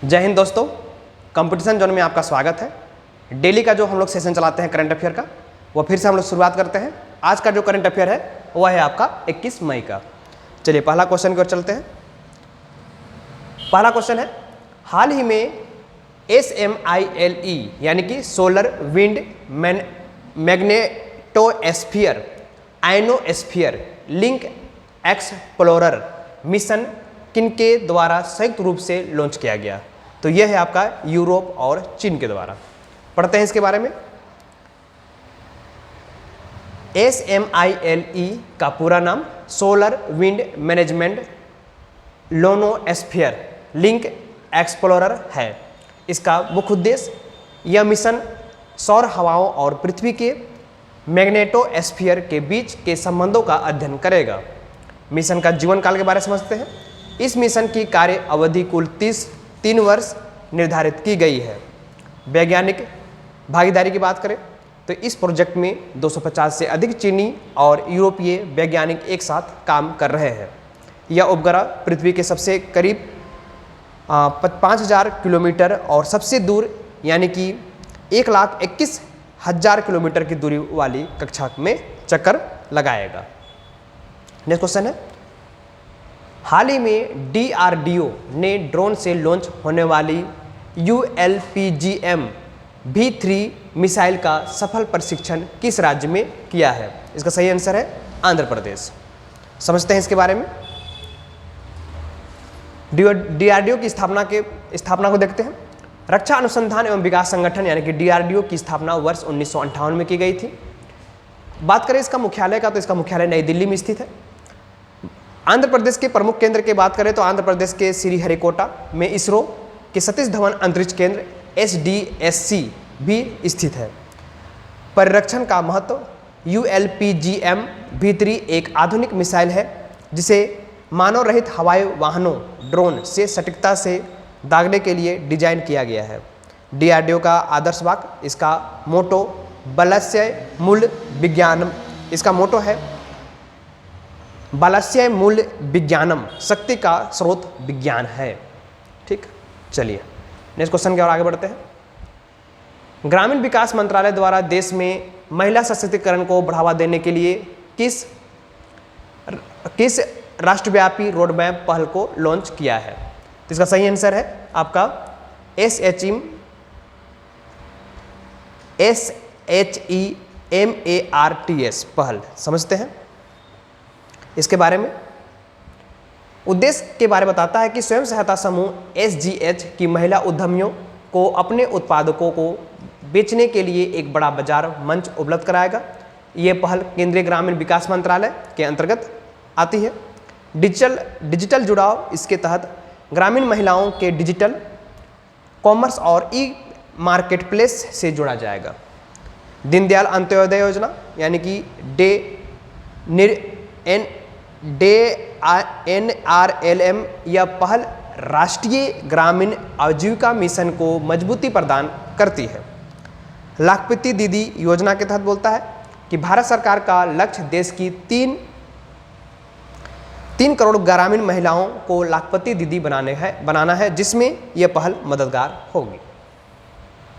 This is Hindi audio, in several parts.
जय हिंद दोस्तों, कंपटीशन जोन में आपका स्वागत है। डेली का जो हम लोग सेशन चलाते हैं करंट अफेयर का, वो फिर से हम लोग शुरुआत करते हैं। आज का जो करंट अफेयर है वह है आपका 21 मई का। चलिए पहला क्वेश्चन की ओर चलते हैं। पहला क्वेश्चन है, हाल ही में SMILE यानी कि solar wind magnetosphere ionosphere link explorer mission किनके द्वारा संयुक्त रूप से लॉन्च किया गया? तो यह है आपका यूरोप और चीन के द्वारा। पढ़ते हैं इसके बारे में। SMILE का पूरा नाम solar wind management ionosphere link explorer है। इसका मुख्य उद्देश्य यह मिशन सौर हवाओं और पृथ्वी के मैग्नेटोस्फीयर के बीच के संबंधों का अध्ययन करेगा। मिशन का जीवन काल के बारे में समझते हैं। इस मिशन की कार्य अवधि कुल 3 वर्ष निर्धारित की गई है। वैज्ञानिक भागीदारी की बात करें तो इस प्रोजेक्ट में 250 से अधिक चीनी और यूरोपीय वैज्ञानिक एक साथ काम कर रहे हैं। यह उपग्रह पृथ्वी के सबसे करीब 5000 किलोमीटर और सबसे दूर यानी कि 1,21,000 किलोमीटर की दूरी वाली कक्षा में चक्कर लगाएगा। नेक्स्ट क्वेश्चन है, हाल ही में DRDO ने ड्रोन से लॉन्च होने वाली ULPGM V3 मिसाइल का सफल परीक्षण किस राज्य में किया है? इसका सही आंसर है आंध्र प्रदेश। समझते हैं इसके बारे में। DRDO की स्थापना को देखते हैं। रक्षा अनुसंधान एवं विकास संगठन यानी कि DRDO की स्थापना वर्ष 1958 में की गई थी। बात करें इसका मुख्यालय का, तो इसका मुख्यालय नई दिल्ली में स्थित है। आंध्र प्रदेश के प्रमुख केंद्र की बात करें तो आंध्र प्रदेश के श्रीहरिकोटा में इसरो के सतीश धवन अंतरिक्ष केंद्र SDSC भी स्थित है। परिरक्षण का महत्व, ULPGM V3 एक आधुनिक मिसाइल है जिसे मानव रहित हवाई वाहनों ड्रोन से सटीकता से दागने के लिए डिजाइन किया गया है। DRDO का आदर्श वाक्य, इसका मोटो बलस्य मूल विज्ञानम, इसका मोटो है बलस्य मूल विज्ञानम, शक्ति का स्रोत विज्ञान है। ठीक, चलिए नेक्स्ट क्वेश्चन की ओर आगे बढ़ते हैं। ग्रामीण विकास मंत्रालय द्वारा देश में महिला सशक्तिकरण को बढ़ावा देने के लिए किस राष्ट्रव्यापी रोडमैप पहल को लॉन्च किया है? तो इसका सही आंसर है आपका SHEMARTS पहल। समझते हैं इसके बारे में। उद्देश्य के बारे में बताता है कि स्वयं सहायता समूह SGH की महिला उद्यमियों को अपने उत्पादकों को बेचने के लिए एक बड़ा बाजार मंच उपलब्ध कराएगा। ये पहल केंद्रीय ग्रामीण विकास मंत्रालय के अंतर्गत आती है। डिजिटल जुड़ाव, इसके तहत ग्रामीण महिलाओं के डिजिटल कॉमर्स और मार्केट प्लेस से जोड़ा जाएगा। दीनदयाल अंत्योदय योजना यानी कि NRLM यह पहल राष्ट्रीय ग्रामीण आजीविका मिशन को मजबूती प्रदान करती है। लाखपति दीदी योजना के तहत बोलता है कि भारत सरकार का लक्ष्य देश की 3 करोड़ ग्रामीण महिलाओं को लाखपति दीदी बनाना है, जिसमें यह पहल मददगार होगी।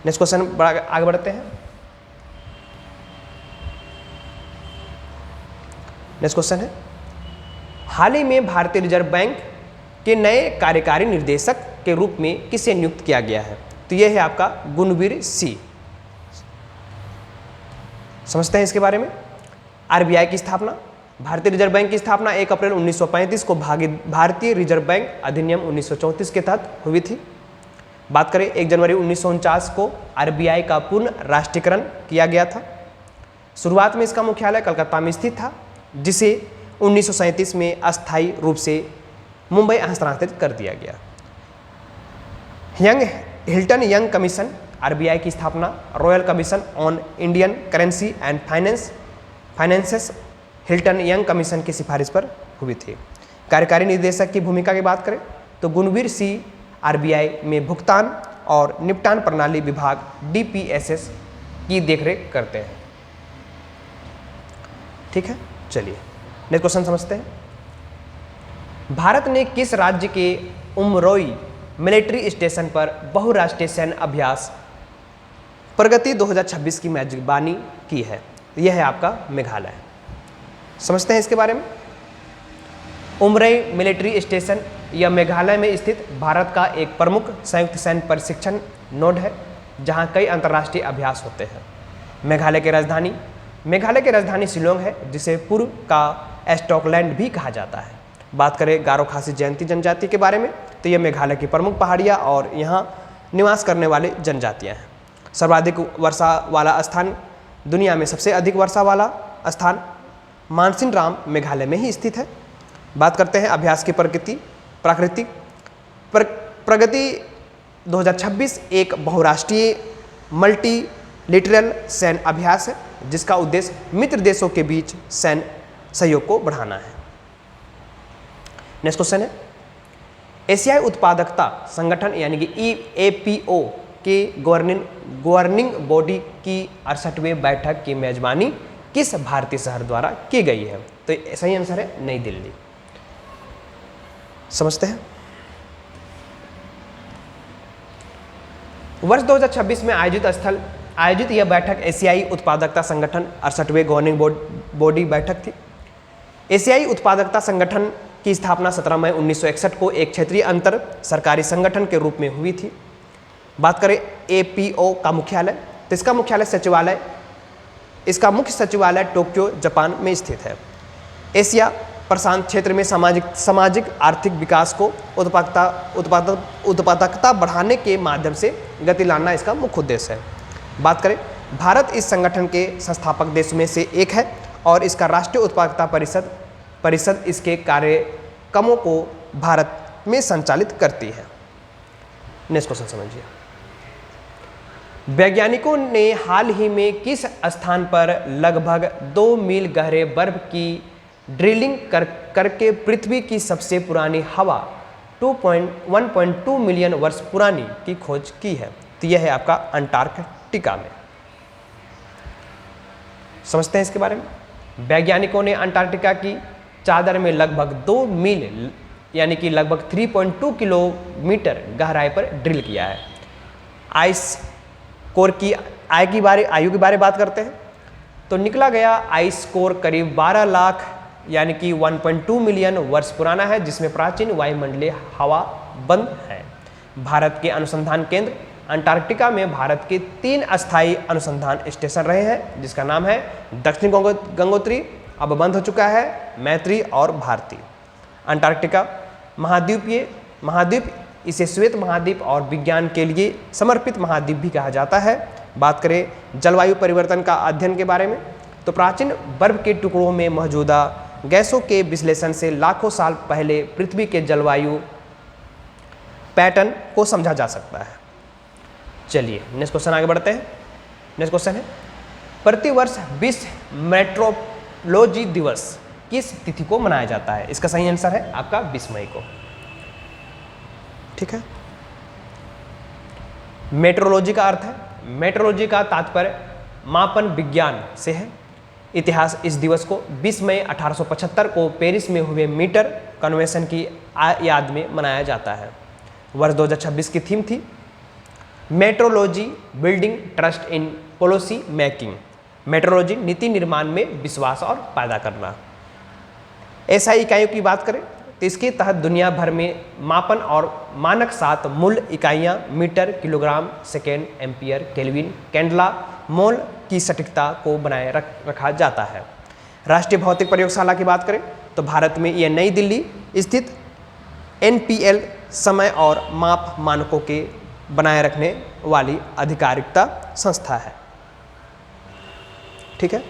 नेक्स्ट क्वेश्चन आगे बढ़ते हैं। नेक्स्ट क्वेश्चन है, हाल ही में भारतीय रिजर्व बैंक के नए कार्यकारी निर्देशक के रूप में किसे नियुक्त किया गया है? तो यह है आपका गुणवीर सी। समझते हैं इसके बारे में। RBI की स्थापना, भारतीय रिजर्व बैंक की स्थापना 1 अप्रैल 1935 को भारतीय रिजर्व बैंक अधिनियम 1934 के तहत हुई थी। बात करें 1 जनवरी 1949 को RBI का पूर्ण राष्ट्रीयकरण किया गया था। शुरुआत में इसका मुख्यालय कलकत्ता में स्थित था, जिसे 1937 में अस्थायी रूप से मुंबई हस्तांतरित कर दिया गया। हिल्टन यंग कमीशन, RBI की स्थापना royal commission on Indian currency and finances Hilton young commission की सिफारिश पर हुई थी। कार्यकारी निदेशक की भूमिका की बात करें तो गुणवीर सी RBI में भुगतान और निपटान प्रणाली विभाग DPSS की देखरेख करते हैं। ठीक है, चलिए नेक्स्ट क्वेश्चन समझते हैं। भारत ने किस राज्य के उमरोई मिलिट्री स्टेशन पर बहुराष्ट्रीय सैन्य अभ्यास प्रगति 2026 की मेजबानी की है? यह है आपका मेघालय। समझते हैं इसके बारे में। उमरई मिलिट्री स्टेशन यह मेघालय में स्थित भारत का एक प्रमुख संयुक्त सैन्य प्रशिक्षण नोड है, जहां कई अंतर्राष्ट्रीय अभ्यास होते हैं। मेघालय की राजधानी शिलोंग है, जिसे पूर्व का स्टॉकलैंड भी कहा जाता है। बात करें गारो खासी जयंती जनजाति के बारे में, तो यह मेघालय की प्रमुख पहाड़ियाँ और यहाँ निवास करने वाले जनजातियाँ हैं। सर्वाधिक वर्षा वाला स्थान, दुनिया में सबसे अधिक वर्षा वाला स्थान मानसिनराम मेघालय में ही स्थित है। बात करते हैं अभ्यास की प्राकृतिक प्रगति 2026 एक बहुराष्ट्रीय मल्टीलिटरल सैन्य अभ्यास है, जिसका उद्देश्य मित्र देशों के बीच सैन्य सहयोग को बढ़ाना है। नेक्स्ट क्वेश्चन है, एशियाई उत्पादकता संगठन यानी कि EAPO के गवर्निंग बॉडी की 68वें बैठक की मेजबानी किस भारतीय शहर द्वारा की गई है? तो सही आंसर है नई दिल्ली। समझते हैं। वर्ष 2026 में आयोजित यह बैठक एशियाई उत्पादकता संगठन 68वें गवर्निंग बॉडी बैठक थी। एशियाई उत्पादकता संगठन की स्थापना 17 मई 1961 को एक क्षेत्रीय अंतर सरकारी संगठन के रूप में हुई थी। बात करें APO का मुख्यालय, तो इसका मुख्य सचिवालय टोक्यो जापान में स्थित है। एशिया प्रशांत क्षेत्र में सामाजिक आर्थिक विकास को उत्पादकता बढ़ाने के माध्यम से गति लाना इसका मुख्य उद्देश्य है। बात करें, भारत इस संगठन के संस्थापक देशों में से एक है और इसका राष्ट्रीय उत्पादकता परिषद इसके कार्यक्रमों को भारत में संचालित करती है। नेक्स्ट क्वेश्चन समझिए। वैज्ञानिकों ने हाल ही में किस स्थान पर लगभग 2 मील गहरे बर्फ की ड्रिलिंग करके पृथ्वी की सबसे पुरानी हवा 1.2 मिलियन वर्ष पुरानी की खोज की है? तो यह है आपका अंटार्कटिका में। समझते हैं इसके बारे में। वैज्ञानिकों ने अंटार्कटिका की चादर में लगभग 2 मील यानी कि लगभग 3.2 किलोमीटर गहराई पर ड्रिल किया है। आइस कोर की आयु के बारे बात करते हैं, तो निकला गया आइस कोर करीब 12 लाख यानी कि 1.2 मिलियन वर्ष पुराना है, जिसमें प्राचीन वायुमंडलीय हवा बंद है। भारत के अनुसंधान केंद्र अंटार्कटिका में भारत के 3 अस्थायी अनुसंधान स्टेशन रहे हैं, जिसका नाम है दक्षिण गंगोत्री, अब बंद हो चुका है, मैत्री और भारती। अंटार्कटिका महाद्वीप इसे श्वेत महाद्वीप और विज्ञान के लिए समर्पित महाद्वीप भी कहा जाता है। बात करें जलवायु परिवर्तन का अध्ययन के बारे में, तो प्राचीन बर्फ के टुकड़ों में मौजूदा गैसों के विश्लेषण से लाखों साल पहले पृथ्वी के जलवायु पैटर्न को समझा जा सकता है। चलिए नेक्स्ट क्वेश्चन आगे बढ़ते हैं। नेक्स्ट क्वेश्चन है, प्रतिवर्ष विश्व मेट्रोलॉजी दिवस किस तिथि को मनाया जाता है? इसका सही आंसर है आपका 20 मई को। ठीक है। मेट्रोलॉजी का अर्थ है, मेट्रोलॉजी का तात्पर्य मापन विज्ञान से है। इतिहास, इस दिवस को 20 मई 1875 को पेरिस में हुए मीटर कन्वेंशन की याद में मनाया जाता है। वर्ष 2026 की थीम थी metrology building trust in policy making. Metrology नीति निर्माण में विश्वास और पैदा करना। SI इकाइयों की बात करें तो इसके तहत दुनिया भर में मापन और मानक 7 मूल इकाइयाँ metre, kilogram, second, ampere, kelvin, candela, mole की सटीकता को बनाए रखा जाता है। राष्ट्रीय भौतिक प्रयोगशाला की बात करें तो भारत में यह नई दिल्ली स्थित NPL समय और माप मानकों के बनाए रखने वाली आधिकारिकता संस्था है। ठीक है,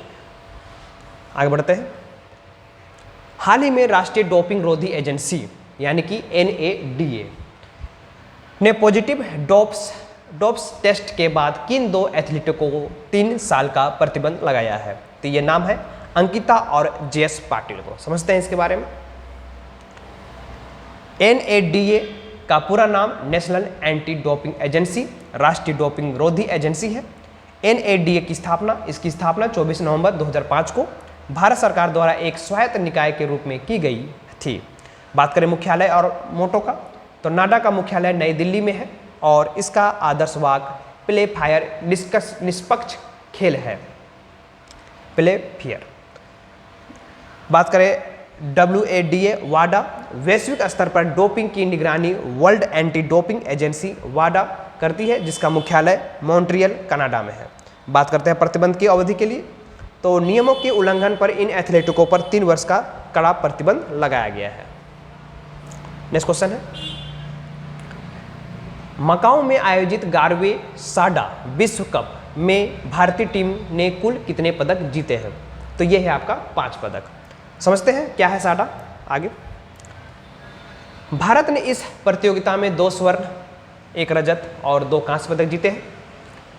आगे बढ़ते हैं। हाल ही में राष्ट्रीय डोपिंग रोधी एजेंसी यानी कि NADA ने पॉजिटिव डोप्स टेस्ट के बाद किन 2 एथलीटों को 3 साल का प्रतिबंध लगाया है? तो ये नाम है अंकिता और JS पाटिल को। समझते हैं इसके बारे में। NADA का पूरा नाम नेशनल एंटी डोपिंग एजेंसी, राष्ट्रीय डोपिंग रोधी एजेंसी है। NADA की स्थापना 24 नवंबर 2005 को भारत सरकार द्वारा एक स्वायत्त निकाय के रूप में की गई थी। बात करें मुख्यालय और मोटो का, तो नाडा का मुख्यालय नई दिल्ली में है और इसका आदर्श वाक्य प्ले फायर निष्पक्ष खेल है, प्ले फेयर। बात करें WADA वाडा, वैश्विक स्तर पर डोपिंग की निगरानी वर्ल्ड एंटी डोपिंग एजेंसी वाडा करती है, जिसका मुख्यालय मॉन्ट्रियल कनाडा में है। बात करते हैं प्रतिबंध की अवधि के लिए, तो नियमों के उल्लंघन पर इन एथलेटिकों पर 3 वर्ष का कड़ा प्रतिबंध लगाया गया है। नेक्स्ट क्वेश्चन है, मकाऊ में आयोजित 11वें साडा विश्व कप में भारतीय टीम ने कुल कितने पदक जीते हैं? तो यह है आपका 5 पदक। समझते हैं क्या है साडा। आगे, भारत ने इस प्रतियोगिता में 2 स्वर्ण, 1 रजत और 2 कांस्य पदक जीते हैं।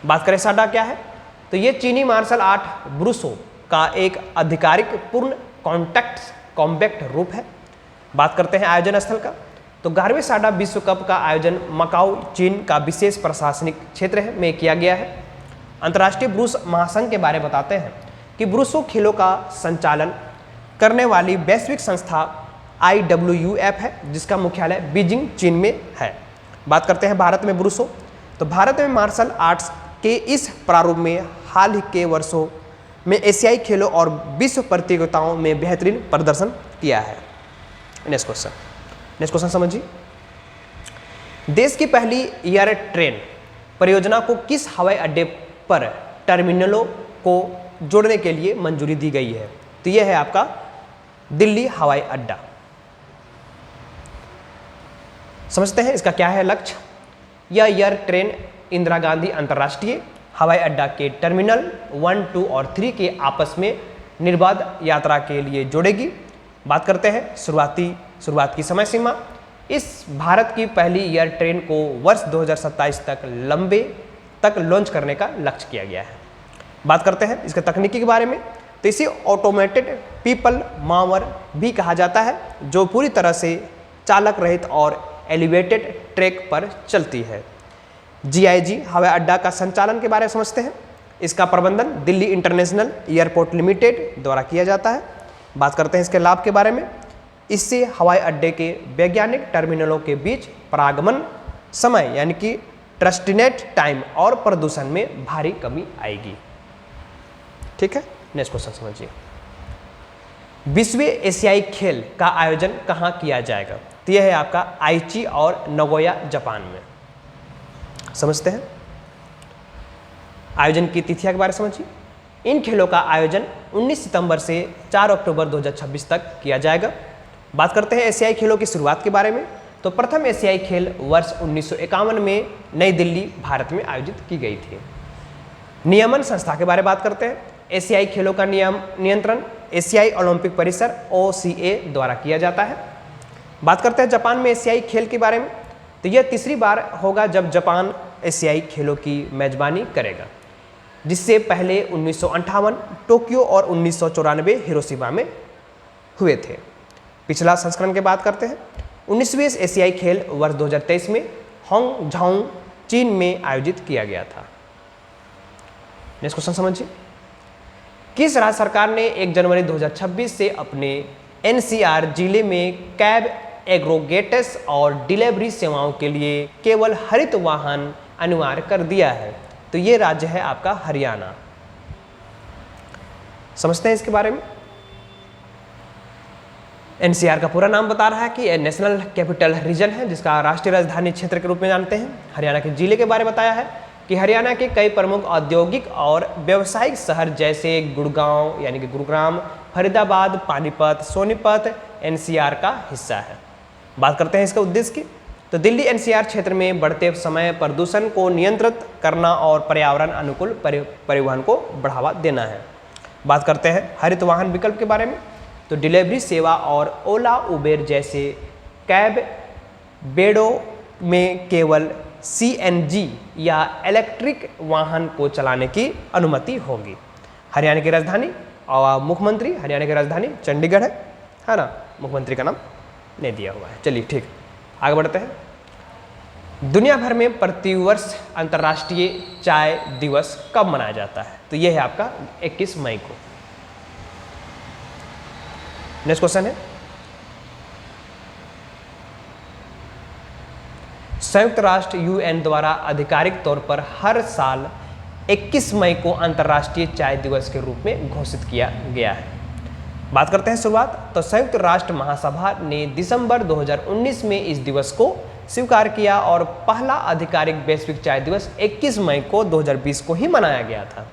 बात करें साडा क्या है, तो ये चीनी मार्शल आर्ट ब्रूसो का एक आधिकारिक पूर्ण कॉम्बैक्ट रूप है। बात करते हैं आयोजन स्थल का, तो 11वें साडा विश्व कप का आयोजन मकाऊ चीन का विशेष प्रशासनिक क्षेत्र में किया गया है। अंतर्राष्ट्रीय ब्रूस महासंघ के बारे में बताते हैं कि ब्रूसो खेलों का संचालन करने वाली वैश्विक संस्था IWF है, जिसका मुख्यालय बीजिंग चीन में है। बात करते हैं भारत में ब्रूसो, तो भारत में मार्शल आर्ट्स के इस प्रारूप में हाल ही के वर्षों में एशियाई खेलों और विश्व प्रतियोगिताओं में बेहतरीन प्रदर्शन किया है। नेक्स्ट क्वेश्चन समझिए, देश की पहली एयर ट्रेन परियोजना को किस हवाई अड्डे पर टर्मिनलों को जोड़ने के लिए मंजूरी दी गई है? तो यह है आपका दिल्ली हवाई अड्डा। समझते हैं इसका क्या है लक्ष्य। यह एयर ट्रेन इंदिरा गांधी अंतर्राष्ट्रीय हवाई अड्डा के टर्मिनल 1, 2 और 3 के आपस में निर्बाध यात्रा के लिए जोड़ेगी। बात करते हैं शुरुआत की समय सीमा। इस भारत की पहली एयर ट्रेन को वर्ष 2027 तक लॉन्च करने का लक्ष्य किया गया है। बात करते हैं इसके तकनीकी के बारे में, तो इसे ऑटोमेटेड पीपल मावर भी कहा जाता है, जो पूरी तरह से चालक रहित और एलिवेटेड ट्रैक पर चलती है। GIG हवाई अड्डा का संचालन के बारे में समझते हैं। इसका प्रबंधन दिल्ली इंटरनेशनल एयरपोर्ट लिमिटेड द्वारा किया जाता है। बात करते हैं इसके लाभ के बारे में। इससे हवाई अड्डे के वैज्ञानिक टर्मिनलों के बीच परागमन समय यानी कि ट्रस्टिनेट टाइम और प्रदूषण में भारी कमी आएगी। ठीक है, नेक्स्ट क्वेश्चन समझिए, विश्व एशियाई खेल का आयोजन कहाँ किया जाएगा? तो यह है आपका आईची और नगोया जापान में। समझते हैं आयोजन की तिथियां के बारे में समझिए। इन खेलों का आयोजन 19 सितंबर से 4 अक्टूबर 2026 तक किया जाएगा। बात करते हैं एशियाई खेलों की शुरुआत के बारे में, तो प्रथम एशियाई खेल वर्ष 1951 में नई दिल्ली भारत में आयोजित की गई थी। नियमन संस्था के बारे में बात करते हैं। एशियाई खेलों का नियंत्रण एशियाई ओलंपिक परिसर OCA द्वारा किया जाता है। बात करते हैं जापान में एशियाई खेल के बारे में, तो यह तीसरी बार होगा जब जापान एशियाई खेलों की मेजबानी करेगा, जिससे पहले 1958 टोक्यो और 1994 हिरोशिमा में हुए थे। पिछला संस्करण की बात करते हैं। 19वें एशियाई खेल वर्ष 2023 में हांगझाऊ चीन में आयोजित किया गया था। नेक्स्ट क्वेश्चन समझिए, किस राज्य सरकार ने 1 जनवरी 2026 से अपने NCR जिले में कैब एग्रोगेटस और डिलीवरी सेवाओं के लिए केवल हरित वाहन अनिवार्य कर दिया है? तो ये राज्य है आपका हरियाणा। समझते हैं इसके बारे में। NCR का पूरा नाम बता रहा है कि नेशनल कैपिटल रीजन है, जिसका राष्ट्रीय राजधानी क्षेत्र के रूप में जानते हैं। हरियाणा के जिले के बारे में बताया है कि हरियाणा के कई प्रमुख औद्योगिक और व्यावसायिक शहर जैसे गुड़गांव यानी कि गुरुग्राम, फरीदाबाद, पानीपत, सोनीपत NCR का हिस्सा है। बात करते हैं इसका उद्देश्य की, तो दिल्ली NCR क्षेत्र में बढ़ते समय प्रदूषण को नियंत्रित करना और पर्यावरण अनुकूल परिवहन को बढ़ावा देना है। बात करते हैं हरित वाहन विकल्प के बारे में, तो डिलीवरी सेवा और ओला उबेर जैसे कैब बेड़ों में केवल CNG या इलेक्ट्रिक वाहन को चलाने की अनुमति होगी। हरियाणा की राजधानी और मुख्यमंत्री हरियाणा की राजधानी चंडीगढ़ है ना, मुख्यमंत्री का नाम नहीं दिया हुआ है। चलिए ठीक, आगे बढ़ते हैं। दुनिया भर में प्रतिवर्ष अंतर्राष्ट्रीय चाय दिवस कब मनाया जाता है? तो यह है आपका 21 मई को। नेक्स्ट क्वेश्चन है, संयुक्त राष्ट्र यूएन द्वारा आधिकारिक तौर पर हर साल 21 मई को अंतर्राष्ट्रीय चाय दिवस के रूप में घोषित किया गया है। बात करते हैं शुरुआत, तो संयुक्त राष्ट्र महासभा ने दिसंबर 2019 में इस दिवस को स्वीकार किया और पहला आधिकारिक वैश्विक चाय दिवस 21 मई को 2020 को ही मनाया गया था।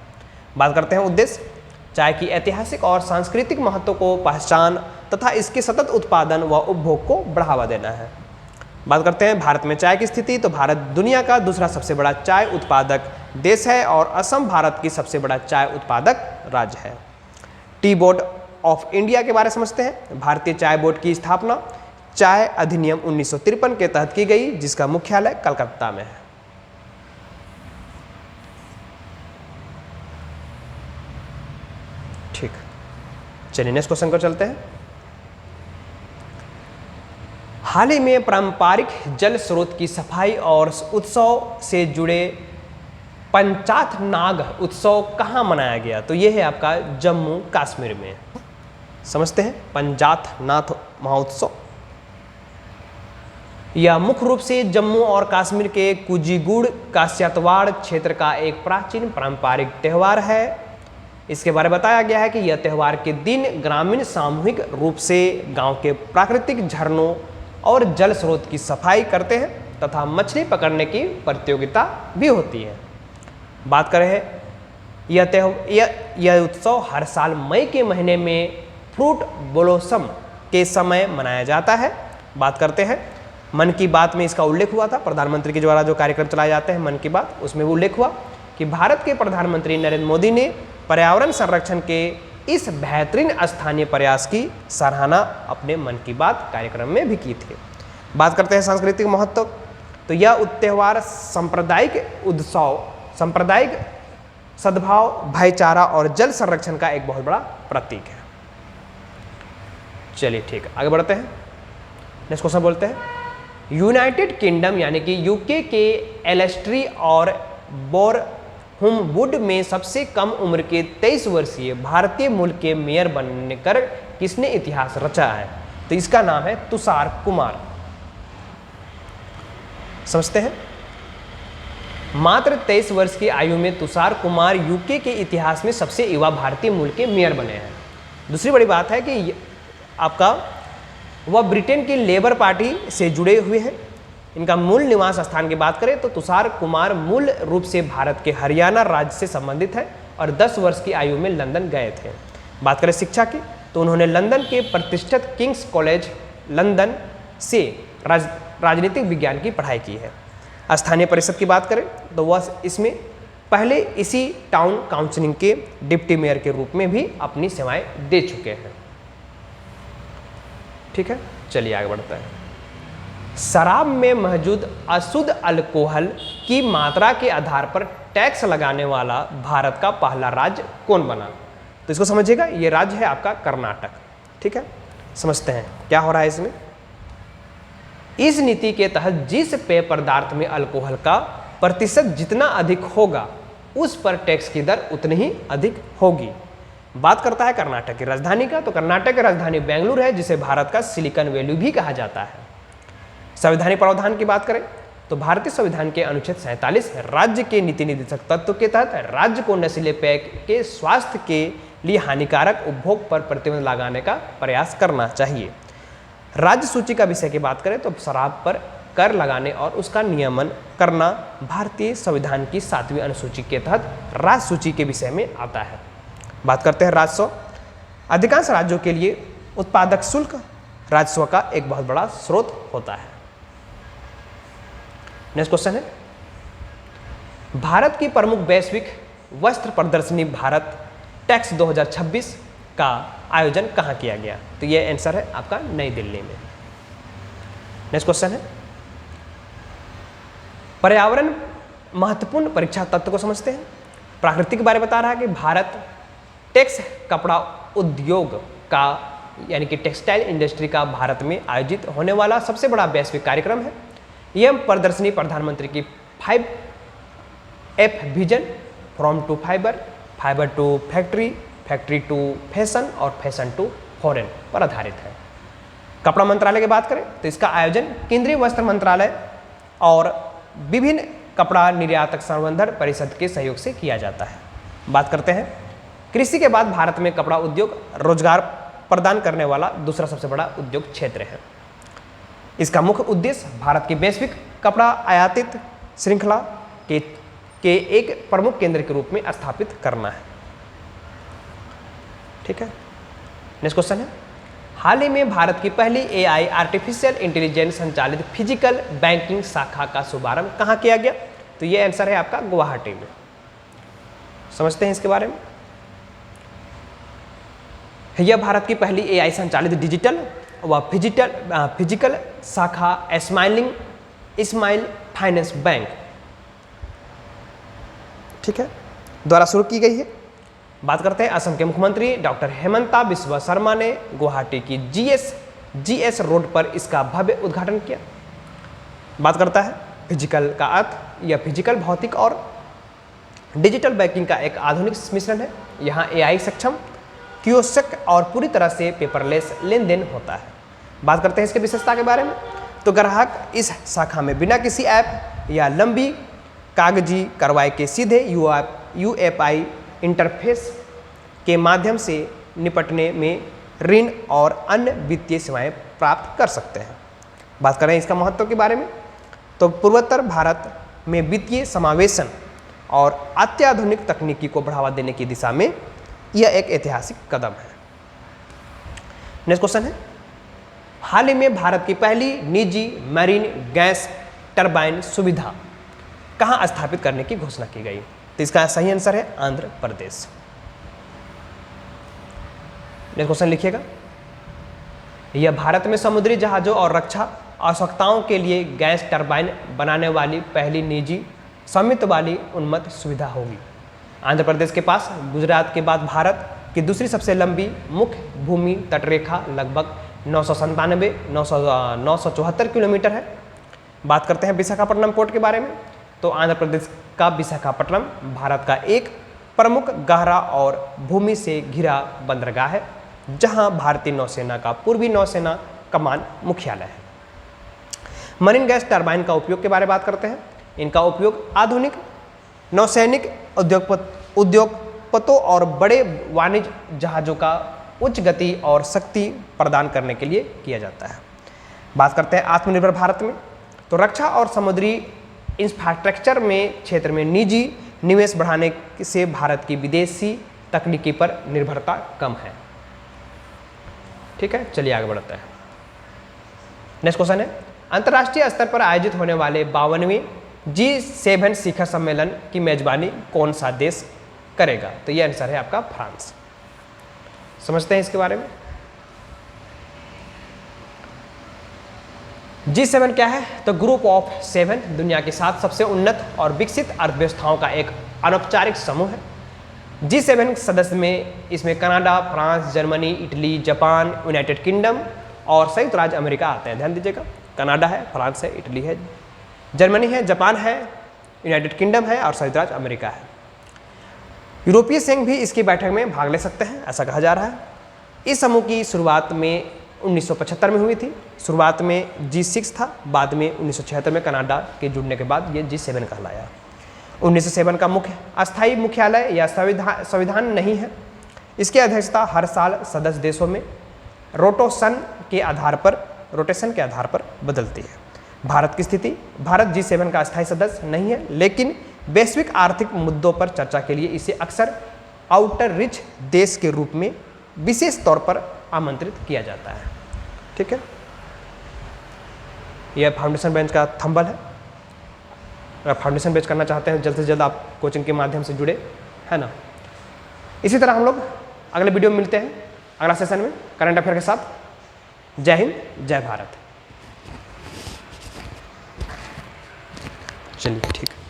बात करते हैं उद्देश्य, चाय की ऐतिहासिक और सांस्कृतिक महत्व को पहचान तथा इसके सतत उत्पादन व उपभोग को बढ़ावा देना है। बात करते हैं भारत में चाय की स्थिति, तो भारत दुनिया का दूसरा सबसे बड़ा चाय उत्पादक देश है और असम भारत की सबसे बड़ा चाय उत्पादक राज्य है। टी बोर्ड ऑफ इंडिया के बारे में समझते हैं। भारतीय चाय बोर्ड की स्थापना चाय अधिनियम 1953 के तहत की गई, जिसका मुख्यालय कलकत्ता में है। ठीक, चलिए नेक्स्ट क्वेश्चन को चलते हैं। हाल ही में पारंपरिक जल स्रोत की सफाई और उत्सव से जुड़े पंचाथ नाग उत्सव कहाँ मनाया गया? तो यह है आपका जम्मू कश्मीर में। समझते हैं पंचाथ नाथ महोत्सव। यह मुख्य रूप से जम्मू और कश्मीर के कुजीगुड़ काश्यतवाड़ क्षेत्र का एक प्राचीन पारंपरिक त्यौहार है। इसके बारे में बताया गया है कि यह त्यौहार के दिन ग्रामीण सामूहिक रूप से गांव के प्राकृतिक झरनों और जल स्रोत की सफाई करते हैं तथा मछली पकड़ने की प्रतियोगिता भी होती है। बात करें यह उत्सव हर साल मई के महीने में फ्रूट ब्लॉसम के समय मनाया जाता है। बात करते हैं मन की बात में इसका उल्लेख हुआ था, प्रधानमंत्री के द्वारा जो कार्यक्रम चलाए जाते हैं मन की बात, उसमें उल्लेख हुआ कि भारत के प्रधानमंत्री नरेंद्र मोदी ने पर्यावरण संरक्षण के इस बेहतरीन स्थानीय प्रयास की सराहना अपने मन की बात कार्यक्रम में भी की थी। बात करते हैं सांस्कृतिक महत्व, तो यह त्यौहार सांप्रदायिक उत्सव, सांप्रदायिक सद्भाव, भाईचारा और जल संरक्षण का एक बहुत बड़ा प्रतीक है। चलिए ठीक, आगे बढ़ते हैं। नेक्स्ट क्वेश्चन बोलते हैं, यूनाइटेड किंगडम यानी कि यूके के एलेस्ट्री और बोरहुमवुड में सबसे कम उम्र के 23 वर्षीय भारतीय मूल के मेयर बनने कर किसने इतिहास रचा है? तो इसका नाम है तुषार कुमार। समझते हैं, मात्र 23 वर्ष की आयु में तुषार कुमार यूके के इतिहास में सबसे युवा भारतीय मूल के मेयर बने हैं। दूसरी बड़ी बात है कि आपका वह ब्रिटेन की लेबर पार्टी से जुड़े हुए हैं। इनका मूल निवास स्थान की बात करें तो तुषार कुमार मूल रूप से भारत के हरियाणा राज्य से संबंधित है और 10 वर्ष की आयु में लंदन गए थे। बात करें शिक्षा की, तो उन्होंने लंदन के प्रतिष्ठित किंग्स कॉलेज लंदन से राजनीतिक विज्ञान की पढ़ाई की है। स्थानीय परिषद की बात करें तो वह इसमें पहले इसी टाउन काउंसिलिंग के डिप्टी मेयर के रूप में भी अपनी सेवाएं दे चुके हैं। ठीक है, चलिए आगे बढ़ते हैं। शराब में मौजूद अशुद्ध अल्कोहल की मात्रा के आधार पर टैक्स लगाने वाला भारत का पहला राज्य कौन बना? तो इसको समझिएगा, ये राज्य है आपका कर्नाटक। ठीक है, समझते हैं क्या हो रहा है इसमें। इस नीति के तहत जिस पेय पदार्थ में अल्कोहल का प्रतिशत जितना अधिक होगा उस पर टैक्स की दर उतनी ही अधिक होगी। बात करता है कर्नाटक की राजधानी का, तो कर्नाटक की राजधानी बेंगलुरु है, जिसे भारत का सिलिकॉन वैली भी कहा जाता है। संवैधानिक प्रावधान की बात करें तो भारतीय संविधान के अनुच्छेद 47 राज्य के नीति निर्देशक तत्व के तहत राज्य को नशीले पेय के स्वास्थ्य के लिए हानिकारक उपभोग पर प्रतिबंध लगाने का प्रयास करना चाहिए। राज्य सूची का विषय की बात करें तो शराब पर कर लगाने और उसका नियमन करना भारतीय संविधान की 7वीं अनुसूची के तहत राज्य सूची के विषय में आता है। बात करते हैं राजस्व। अधिकांश राज्यों के लिए उत्पादक शुल्क राजस्व का एक बहुत बड़ा स्रोत होता है। नेक्स्ट क्वेश्चन है, भारत की प्रमुख वैश्विक वस्त्र प्रदर्शनी भारत टेक्स 2026 का आयोजन कहाँ किया गया? तो ये आंसर है आपका नई दिल्ली में। नेक्स्ट क्वेश्चन है, पर्यावरण महत्वपूर्ण परीक्षा तत्व को समझते हैं। प्राकृतिक के बारे में बता रहा है कि भारत टेक्स कपड़ा उद्योग का यानी कि टेक्सटाइल इंडस्ट्री का भारत में आयोजित होने वाला सबसे बड़ा वैश्विक कार्यक्रम है। यह प्रदर्शनी प्रधानमंत्री की 5F vision, farm to fibre, fibre to factory, factory to fashion और फैशन टू फॉरेन पर आधारित है। कपड़ा मंत्रालय की बात करें तो इसका आयोजन केंद्रीय वस्त्र मंत्रालय और विभिन्न कपड़ा निर्यातक संवर्धन परिषद के सहयोग से किया जाता है। बात करते हैं कृषि के बाद भारत में कपड़ा उद्योग रोजगार प्रदान करने वाला दूसरा सबसे बड़ा उद्योग क्षेत्र है। इसका मुख्य उद्देश्य भारत की वैश्विक कपड़ा आयातित श्रृंखला के एक प्रमुख केंद्र के रूप में स्थापित करना है। ठीक है, नेक्स्ट क्वेश्चन है, हाल ही में भारत की पहली AI आर्टिफिशियल इंटेलिजेंस संचालित फिजिकल बैंकिंग शाखा का शुभारंभ कहाँ किया गया? तो ये आंसर है आपका गुवाहाटी में। समझते हैं इसके बारे में। यह भारत की पहली AI संचालित डिजिटल व फिजिकल शाखा स्माइल फाइनेंस बैंक, ठीक है, द्वारा शुरू की गई है। बात करते हैं असम के मुख्यमंत्री डॉक्टर हेमंता बिस्वा शर्मा ने गुवाहाटी की GS रोड पर इसका भव्य उद्घाटन किया। बात करता है फिजिकल का अर्थ, यह फिजिकल भौतिक और डिजिटल बैंकिंग का एक आधुनिक मिश्रण है। यहाँ AI सक्षम कियोस्क और पूरी तरह से पेपरलेस लेन देन होता है। बात करते हैं इसके विशेषता के बारे में। तो ग्राहक इस शाखा में बिना किसी ऐप या लंबी कागजी कार्रवाई के सीधे UFI इंटरफेस के माध्यम से निपटने में ऋण और अन्य वित्तीय सेवाएं प्राप्त कर सकते हैं। बात करें इसका महत्व के बारे में, तो पूर्वोत्तर भारत में वित्तीय समावेशन और अत्याधुनिक तकनीकी को बढ़ावा देने की दिशा में यह एक ऐतिहासिक कदम है। नेक्स्ट क्वेश्चन है, हाल ही में भारत की पहली निजी मैरीन गैस टरबाइन सुविधा कहाँ स्थापित करने की घोषणा की गई? तो इसका सही आंसर है आंध्र प्रदेश। नेक्स्ट क्वेश्चन लिखिएगा, यह भारत में समुद्री जहाजों और रक्षा आवश्यकताओं के लिए गैस टरबाइन बनाने वाली पहली निजी स्वामित्व वाली उन्नत सुविधा होगी। आंध्र प्रदेश के पास गुजरात के बाद भारत की दूसरी सबसे लंबी मुख्य भूमि तटरेखा लगभग 974 किलोमीटर है। बात करते हैं विशाखापट्टनम पोर्ट के बारे में। तो आंध्र प्रदेश का विशाखापट्टनम भारत का एक प्रमुख गहरा और भूमि से घिरा बंदरगाह है, जहां भारतीय नौसेना का पूर्वी नौसेना कमान मुख्यालय है। मरीन गैस टरबाइन का उपयोग के बारे में बात करते हैं। इनका उपयोग आधुनिक नौसैनिक उद्योगपतों और बड़े वाणिज्य जहाज़ों का उच्च गति और शक्ति प्रदान करने के लिए किया जाता है। बात करते हैं आत्मनिर्भर भारत में। तो रक्षा और समुद्री इंफ्रास्ट्रक्चर में क्षेत्र में निजी निवेश बढ़ाने से भारत की विदेशी तकनीकी पर निर्भरता कम है। ठीक है, चलिए आगे बढ़ते हैं। नेक्स्ट क्वेश्चन है, अंतर्राष्ट्रीय स्तर पर आयोजित होने वाले 52वें G7 शिखर सम्मेलन की मेजबानी कौन सा देश करेगा? तो ये आंसर है आपका फ्रांस। समझते हैं इसके बारे में। G7 क्या है? तो ग्रुप ऑफ 7 दुनिया की 7 सबसे उन्नत और विकसित अर्थव्यवस्थाओं का एक अनौपचारिक समूह है। G7 सदस्य में इसमें Canada, France, Germany, Italy, Japan, United kingdom और संयुक्त राज्य अमेरिका आते हैं। ध्यान दीजिएगा, कनाडा है, फ्रांस है, इटली है, जर्मनी है, जापान है, यूनाइटेड किंगडम है और संयुक्त राज्य अमेरिका है। यूरोपीय संघ भी इसकी बैठक में भाग ले सकते हैं, ऐसा कहा जा रहा है। इस समूह की शुरुआत में 1975 में हुई थी। शुरुआत में G6 था, बाद में 1976 में कनाडा के जुड़ने के बाद ये G7 कहलाया। 1907 का मुख्य अस्थायी मुख्यालय या संविधान नहीं है। इसकी अध्यक्षता हर साल सदस्य देशों में रोटेशन के आधार पर बदलती है। भारत की स्थिति, भारत G7 का अस्थायी सदस्य नहीं है, लेकिन वैश्विक आर्थिक मुद्दों पर चर्चा के लिए इसे अक्सर आउटर रिच देश के रूप में विशेष तौर पर आमंत्रित किया जाता है। ठीक है, यह फाउंडेशन बेंच का थंबल है। अगर फाउंडेशन बेंच करना चाहते हैं जल्द से जल्द आप कोचिंग के माध्यम से जुड़े, है ना। इसी तरह हम लोग अगले वीडियो में मिलते हैं अगला सेशन में करंट अफेयर के साथ। जय हिंद, जय भारत। चलिए ठीक है।